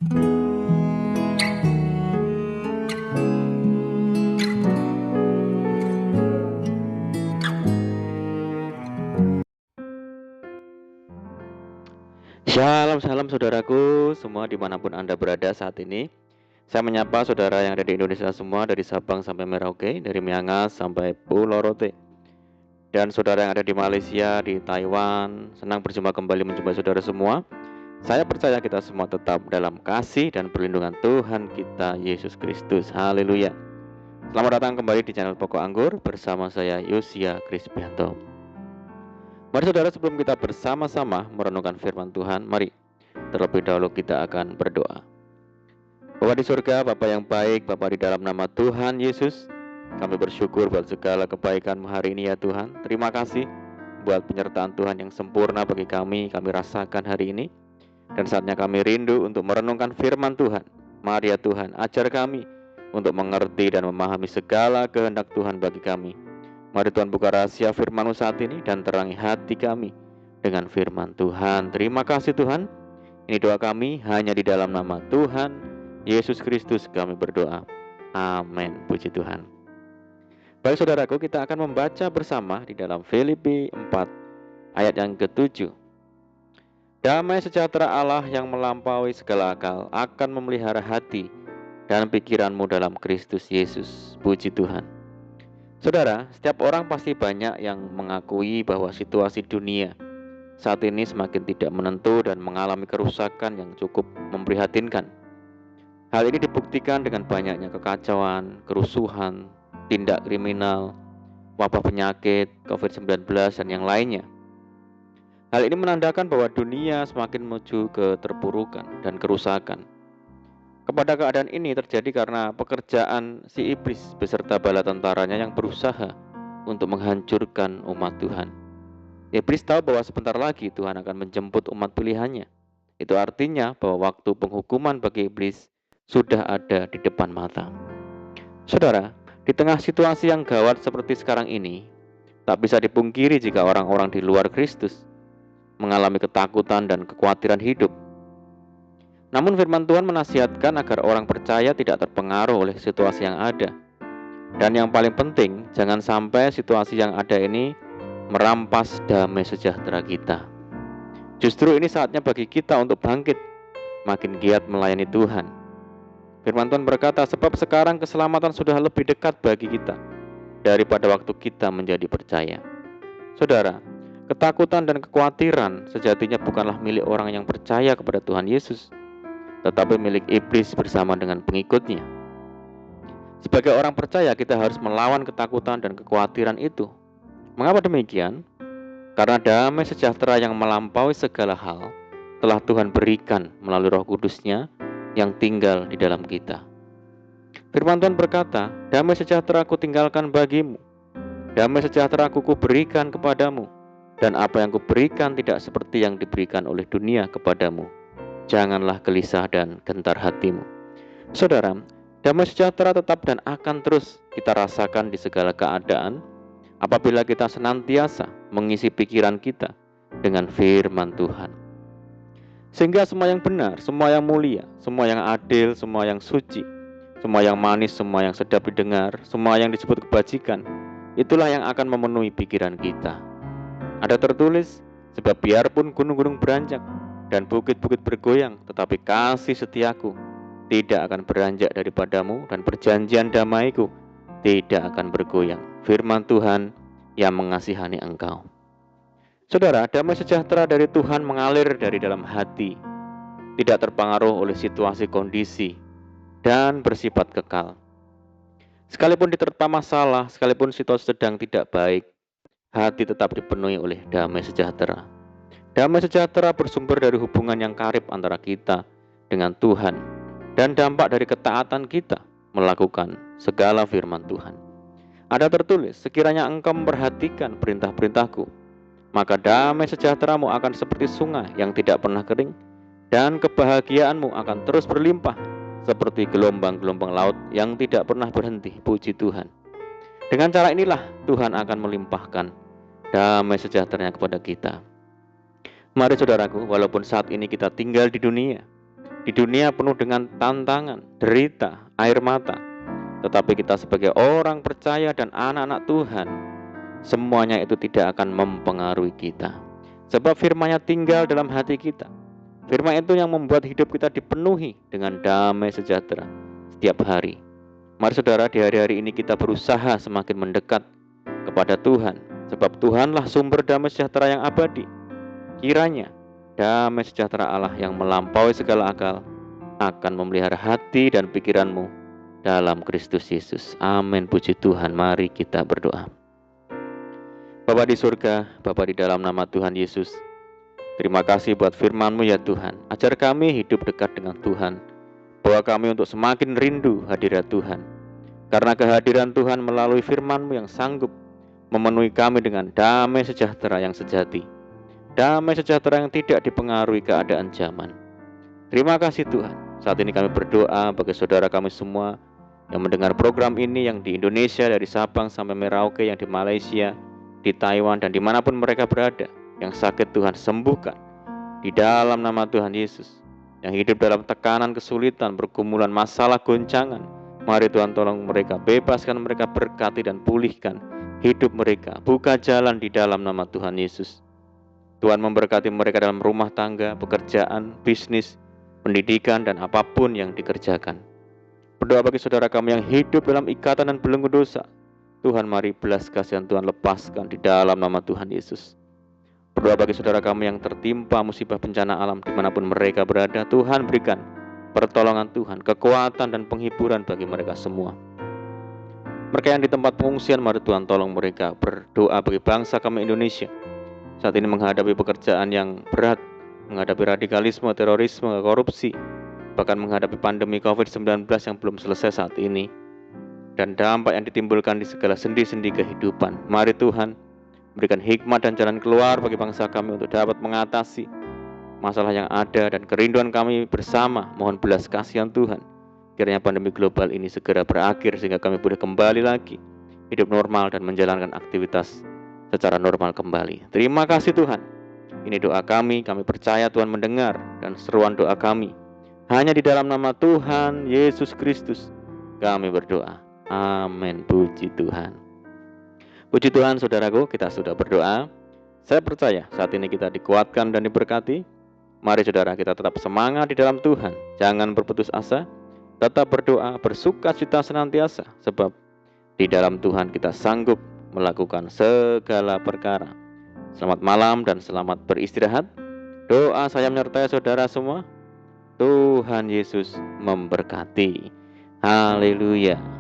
Shalom, shalom saudaraku semua dimanapun Anda berada saat ini. Saya menyapa saudara yang ada di Indonesia semua, dari Sabang sampai Merauke, dari Miangas sampai Pulau Rote. Dan saudara yang ada di Malaysia, di Taiwan, senang berjumpa kembali menjumpai saudara semua. Saya percaya kita semua tetap dalam kasih dan perlindungan Tuhan kita Yesus Kristus. Haleluya. Selamat datang kembali di channel Pokok Anggur bersama saya Yosia Krisbianto. Mari saudara, sebelum kita bersama-sama merenungkan firman Tuhan, mari terlebih dahulu kita akan berdoa. Bapa di surga, Bapa yang baik, Bapa di dalam nama Tuhan Yesus, kami bersyukur buat segala kebaikan-Mu hari ini ya Tuhan. Terima kasih buat penyertaan Tuhan yang sempurna bagi kami rasakan hari ini. Dan saatnya kami rindu untuk merenungkan firman Tuhan. Mari ya Tuhan, ajar kami untuk mengerti dan memahami segala kehendak Tuhan bagi kami. Mari Tuhan buka rahasia firman-Mu saat ini dan terangi hati kami dengan firman Tuhan. Terima kasih Tuhan. Ini doa kami hanya di dalam nama Tuhan Yesus Kristus kami berdoa. Amin. Puji Tuhan. Baik saudaraku, kita akan membaca bersama di dalam Filipi 4 ayat yang ke-7. Damai sejahtera Allah yang melampaui segala akal akan memelihara hati dan pikiranmu dalam Kristus Yesus. Puji Tuhan. Saudara, setiap orang pasti banyak yang mengakui bahwa situasi dunia saat ini semakin tidak menentu dan mengalami kerusakan yang cukup memprihatinkan. Hal ini dibuktikan dengan banyaknya kekacauan, kerusuhan, tindak kriminal, wabah penyakit, COVID-19, dan yang lainnya. Hal ini menandakan bahwa dunia semakin menuju ke terpurukan dan kerusakan. Kepada keadaan ini terjadi karena pekerjaan si iblis beserta bala tentaranya yang berusaha untuk menghancurkan umat Tuhan. Iblis tahu bahwa sebentar lagi Tuhan akan menjemput umat pilihannya. Itu artinya bahwa waktu penghukuman bagi iblis sudah ada di depan mata. Saudara, di tengah situasi yang gawat seperti sekarang ini, tak bisa dipungkiri jika orang-orang di luar Kristus mengalami ketakutan dan kekhawatiran hidup. Namun firman Tuhan menasihatkan agar orang percaya tidak terpengaruh oleh situasi yang ada. Dan yang paling penting, jangan sampai situasi yang ada ini merampas damai sejahtera kita. Justru ini saatnya bagi kita untuk bangkit, makin giat melayani Tuhan. Firman Tuhan berkata, sebab sekarang keselamatan sudah lebih dekat bagi kita daripada waktu kita menjadi percaya. Saudara, ketakutan dan kekhawatiran sejatinya bukanlah milik orang yang percaya kepada Tuhan Yesus, tetapi milik iblis bersama dengan pengikutnya. Sebagai orang percaya, kita harus melawan ketakutan dan kekhawatiran itu. Mengapa demikian? Karena damai sejahtera yang melampaui segala hal telah Tuhan berikan melalui Roh Kudus-Nya yang tinggal di dalam kita. Firman Tuhan berkata, damai sejahtera aku tinggalkan bagimu, damai sejahtera aku berikan kepadamu, dan apa yang kuberikan tidak seperti yang diberikan oleh dunia kepadamu. Janganlah gelisah dan gentar hatimu. Saudara, damai sejahtera tetap dan akan terus kita rasakan di segala keadaan apabila kita senantiasa mengisi pikiran kita dengan firman Tuhan. Sehingga semua yang benar, semua yang mulia, semua yang adil, semua yang suci, semua yang manis, semua yang sedap didengar, semua yang disebut kebajikan, itulah yang akan memenuhi pikiran kita. Ada tertulis, sebab biarpun gunung-gunung beranjak dan bukit-bukit bergoyang, tetapi kasih setiaku tidak akan beranjak daripadamu, dan perjanjian damaiku tidak akan bergoyang. Firman Tuhan yang mengasihani engkau. Saudara, damai sejahtera dari Tuhan mengalir dari dalam hati, tidak terpengaruh oleh situasi kondisi, dan bersifat kekal. Sekalipun diterpa masalah, sekalipun situasi sedang tidak baik, hati tetap dipenuhi oleh damai sejahtera. Damai sejahtera bersumber dari hubungan yang karib antara kita dengan Tuhan dan dampak dari ketaatan kita melakukan segala firman Tuhan. Ada tertulis, sekiranya engkau memperhatikan perintah-perintahku, maka damai sejahteramu akan seperti sungai yang tidak pernah kering, dan kebahagiaanmu akan terus berlimpah seperti gelombang-gelombang laut yang tidak pernah berhenti. Puji Tuhan. Dengan cara inilah Tuhan akan melimpahkan damai sejahteranya kepada kita. Mari saudaraku, walaupun saat ini kita tinggal di dunia, Di dunia penuh dengan tantangan, derita, air mata. Tetapi kita sebagai orang percaya dan anak-anak Tuhan, semuanya itu tidak akan mempengaruhi kita. Sebab firman-Nya tinggal dalam hati kita. Firman itu yang membuat hidup kita dipenuhi dengan damai sejahtera setiap hari. Mari saudara, di hari-hari ini kita berusaha semakin mendekat kepada Tuhan. Sebab Tuhanlah sumber damai sejahtera yang abadi. Kiranya damai sejahtera Allah yang melampaui segala akal akan memelihara hati dan pikiranmu dalam Kristus Yesus. Amin, puji Tuhan. Mari kita berdoa. Bapa di surga, Bapa di dalam nama Tuhan Yesus, terima kasih buat firman-Mu ya Tuhan. Ajar kami hidup dekat dengan Tuhan. Bawa kami untuk semakin rindu hadirat Tuhan. Karena kehadiran Tuhan melalui firman-Mu yang sanggup memenuhi kami dengan damai sejahtera yang sejati. Damai sejahtera yang tidak dipengaruhi keadaan zaman. Terima kasih Tuhan. Saat ini kami berdoa bagi saudara kami semua yang mendengar program ini, yang di Indonesia dari Sabang sampai Merauke, yang di Malaysia, di Taiwan, dan dimanapun mereka berada. Yang sakit Tuhan sembuhkan di dalam nama Tuhan Yesus. Yang hidup dalam tekanan, kesulitan, pergumulan, masalah, goncangan, mari Tuhan tolong mereka, bebaskan mereka, berkati dan pulihkan hidup mereka. Buka jalan di dalam nama Tuhan Yesus. Tuhan memberkati mereka dalam rumah tangga, pekerjaan, bisnis, pendidikan, dan apapun yang dikerjakan. Berdoa bagi saudara kami yang hidup dalam ikatan dan belenggu dosa. Tuhan, mari belas kasihan Tuhan lepaskan di dalam nama Tuhan Yesus. Berdoa bagi saudara kami yang tertimpa musibah bencana alam dimanapun mereka berada. Tuhan, berikan pertolongan Tuhan, kekuatan dan penghiburan bagi mereka semua. Mereka yang di tempat pengungsian, mari Tuhan tolong mereka. Berdoa bagi bangsa kami Indonesia, saat ini menghadapi pekerjaan yang berat, menghadapi radikalisme, terorisme, korupsi, bahkan menghadapi pandemi COVID-19 yang belum selesai saat ini, dan dampak yang ditimbulkan di segala sendi-sendi kehidupan. Mari Tuhan berikan hikmat dan jalan keluar bagi bangsa kami untuk dapat mengatasi masalah yang ada, dan kerinduan kami bersama mohon belas kasihan Tuhan. Kiranya pandemi global ini segera berakhir sehingga kami boleh kembali lagi hidup normal dan menjalankan aktivitas secara normal kembali. Terima kasih Tuhan. Ini doa kami percaya Tuhan mendengar dan seruan doa kami. Hanya di dalam nama Tuhan Yesus Kristus kami berdoa. Amin, puji Tuhan. Puji Tuhan saudaraku, kita sudah berdoa. Saya percaya saat ini kita dikuatkan dan diberkati. Mari saudara, kita tetap semangat di dalam Tuhan. Jangan berputus asa. Tetap berdoa, bersukacita senantiasa. Sebab di dalam Tuhan kita sanggup melakukan segala perkara. Selamat malam dan selamat beristirahat. Doa saya menyertai saudara semua. Tuhan Yesus memberkati. Haleluya.